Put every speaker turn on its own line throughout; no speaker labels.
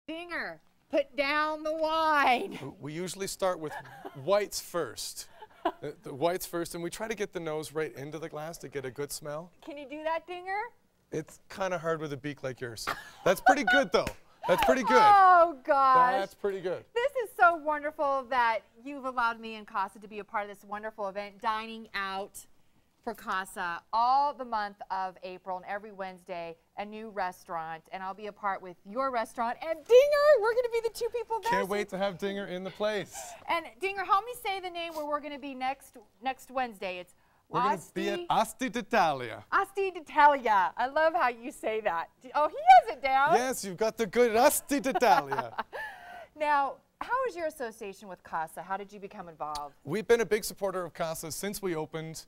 Dinger, put down the wine.
We usually start with whites first. The whites first, and we try to get the nose right into the glass to get a good smell.
Can you do that, Dinger?
It's kind of hard with a beak like yours. That's pretty good, though. That's pretty good.
Oh, gosh.
That's pretty good.
This is so wonderful that you've allowed me and Casa to be a part of this wonderful event, dining out for Casa all the month of April, and every Wednesday, a new restaurant. And I'll be a part with your restaurant and Dinger. We're going to be the two people there.
Can't wait to have Dinger in the place.
And Dinger, help me say the name where we're going to be next Wednesday. It's
We're going to be at Asti d'Italia.
Asti d'Italia. I love how you say that. Oh, he has it down.
Yes, you've got the good Asti d'Italia.
Now, how is your association with Casa? How did you become involved?
We've been a big supporter of Casa since we opened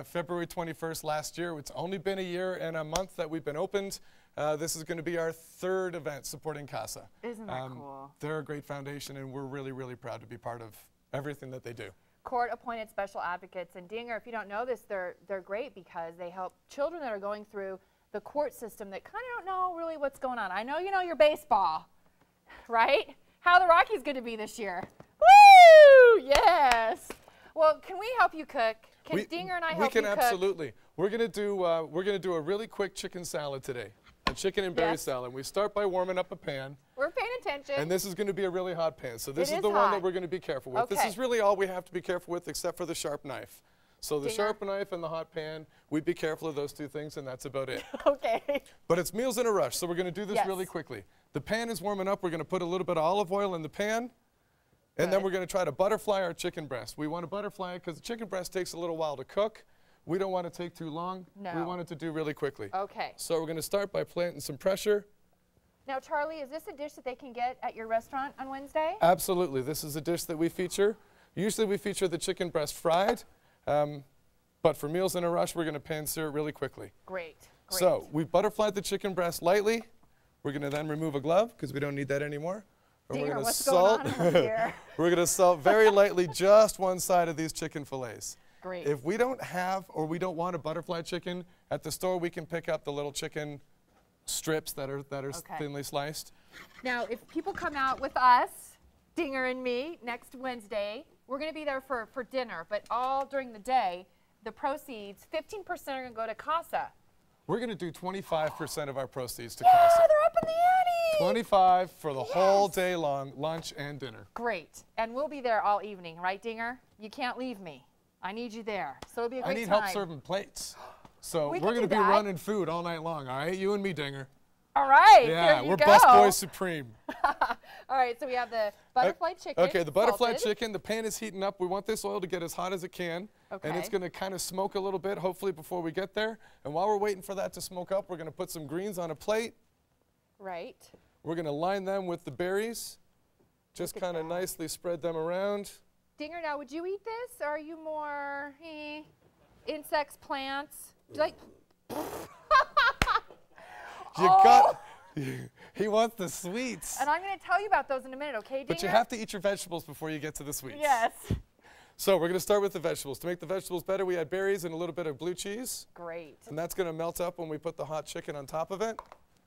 February 21st last year. It's only been a year and a month that we've been opened. This is going to be our third event supporting Casa.
Isn't that cool?
They're a great foundation, and we're really, really proud to be part of everything that they do.
Court-appointed special advocates. And Dinger, if you don't know this, they're great because they help children that are going through the court system that kind of don't know really what's going on. I know you know your baseball, right? How the Rockies going to be this year? Woo! Yes. Well, can we help you cook? Can Dinger and I help you cook?
We can absolutely. We're going to do a really quick chicken salad today. A chicken and berry salad. We start by warming up a pan.
We're paying attention.
And this is going to be a really hot pan. So this is the one that we're going to be careful with.
Okay.
This is really all we have to be careful with except for the sharp knife. So the sharp knife and the hot pan, we'd be careful of those two things, and that's about it.
Okay.
But it's meals in a rush, so we're going to do this really quickly. The pan is warming up. We're going to put a little bit of olive oil in the pan, and then we're going to try to butterfly our chicken breast. We want to butterfly it because the chicken breast takes a little while to cook. We don't want it to take too long.
No.
We want it to do really quickly.
Okay.
So we're going to start by planting some pressure.
Now, Charlie, is this a dish that they can get at your restaurant on Wednesday?
Absolutely. This is a dish that we feature. Usually we feature the chicken breast fried, but for meals in a rush, we're going to pan-sear it really quickly.
Great. Great.
So we butterflied the chicken breast lightly. We're going to then remove a glove because we don't need that anymore. And
Dinger,
we're going to
what's
salt.
going on over here?
We're going to salt very lightly just one side of these chicken fillets.
Great.
If we don't have or we don't want a butterfly chicken, at the store we can pick up the little chicken strips that are thinly sliced.
Now, if people come out with us, Dinger and me, next Wednesday, we're going to be there for dinner, but all during the day, the proceeds, 15% are going to go to Casa.
We're going to do 25% of our proceeds to
Yeah,
Casa.
they're up in the ante.
25 for the whole day long, lunch and dinner.
Great. And we'll be there all evening, right, Dinger? You can't leave me. I need you there. So it'll be a great time.
I need help serving plates. So we're going to be running food all night long, all right? You and me, Dinger.
All right.
Yeah, we're busboys supreme.
All right, so we have the butterfly chicken.
Okay, the butterfly chicken, the pan is heating up. We want this oil to get as hot as it can.
Okay.
And it's going to kind of smoke a little bit, hopefully, before we get there. And while we're waiting for that to smoke up, we're going to put some greens on a plate.
Right.
We're going to line them with the berries. Just kind of nicely spread them around.
Dinger, now would you eat this? Or are you more insects, plants? Do you like?
He wants the sweets.
And I'm going to tell you about those in a minute, okay, Dinger?
But you have to eat your vegetables before you get to the sweets.
Yes.
So we're going to start with the vegetables. To make the vegetables better, we add berries and a little bit of blue cheese.
Great.
And that's going to melt up when we put the hot chicken on top of it.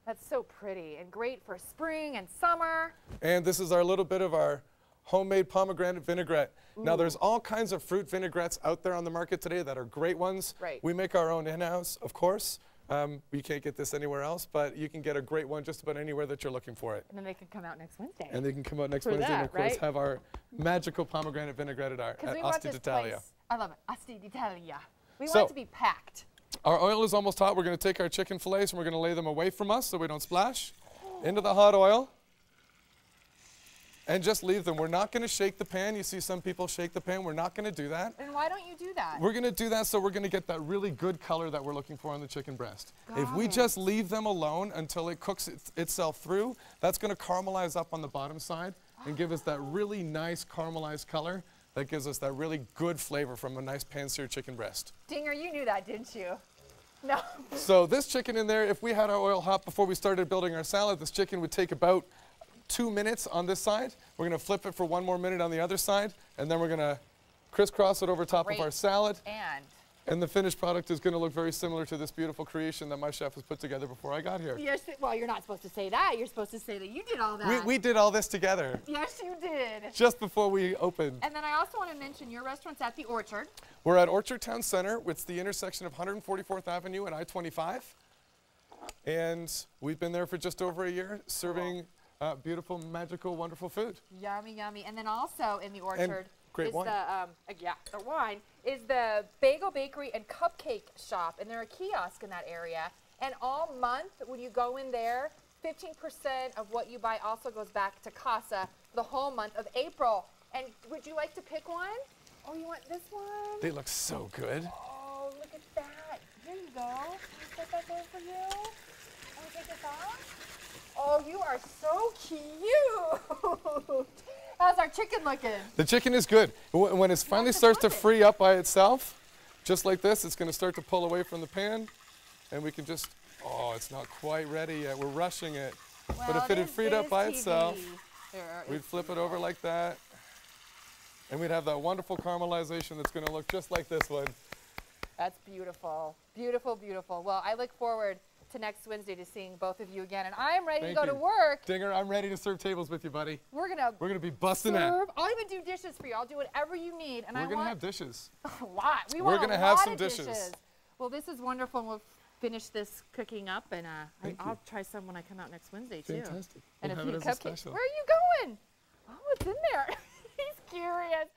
That's so pretty and great for spring and summer.
And this is our little bit of our homemade pomegranate vinaigrette.
Ooh.
Now there's all kinds of fruit vinaigrettes out there on the market today that are great ones.
Right.
We make our own in-house, of course. You can't get this anywhere else, but you can get a great one just about anywhere that you're looking for it.
And then they can come out next Wednesday.
And they can come out next Wednesday and, of course, have our magical pomegranate vinaigrette at Asti d'Italia.
I love it. Asti d'Italia. We
So,
want it to be packed.
Our oil is almost hot. We're going to take our chicken fillets and we're going to lay them away from us so we don't splash into the hot oil. And just leave them. We're not going to shake the pan. You see some people shake the pan. We're not going to do that.
And why don't you do that?
We're going to do that so we're going to get that really good color that we're looking for on the chicken breast. If we just leave them alone until it cooks itself through, that's going to caramelize up on the bottom side and give us that really nice caramelized color that gives us that really good flavor from a nice pan-seared chicken breast.
Dinger, you knew that, didn't you? No.
So this chicken in there, if we had our oil hot before we started building our salad, this chicken would take about 2 minutes on this side. We're going to flip it for 1 more minute on the other side, and then we're going to crisscross it over top of our salad.
And
And the finished product is going to look very similar to this beautiful creation that my chef has put together before I got here.
Yes, well, you're not supposed to say that. You're supposed to say that you did all that.
We did all this together.
Yes, you did.
Just before we opened.
And then I also want to mention your restaurant's at the Orchard.
We're at Orchard Town Center. It's the intersection of 144th Avenue and I-25. And we've been there for just over a year, serving beautiful, magical, wonderful food.
Yummy, yummy. And then also in the Orchard
great
is
wine.
the wine is the Bagel Bakery and Cupcake Shop, and they're a kiosk in that area. And all month, when you go in there, 15% of what you buy also goes back to Casa the whole month of April. And would you like to pick one? Oh, you want this one?
They look so good.
Oh, look at that. Here you go. Can I set that there for you? Want to take this off? Oh, you are so cute. How's our chicken looking?
The chicken is good. When it finally starts to free up by itself, just like this, it's going to start to pull away from the pan. And we can just, oh, it's not quite ready yet. We're rushing it.
Well,
but if it had freed up by itself,
There,
we'd flip it over like that. And we'd have that wonderful caramelization that's going to look just like this one.
That's beautiful. Beautiful, beautiful. Well, I look forward to next Wednesday to seeing both of you again. And I'm ready to go to work.
Dinger, I'm ready to serve tables with you, buddy.
We're gonna
be busting it.
I'll even do dishes for you. I'll do whatever you need. And
We're going to have dishes.
a lot.
We're going to have some dishes.
Well, this is wonderful. And we'll finish this cooking up. And I'll try some when I come out next Wednesday, too.
Fantastic.
And
We'll
a few
have it as a
cupcakes.
special.
Where are you going? Oh, it's in there. He's curious.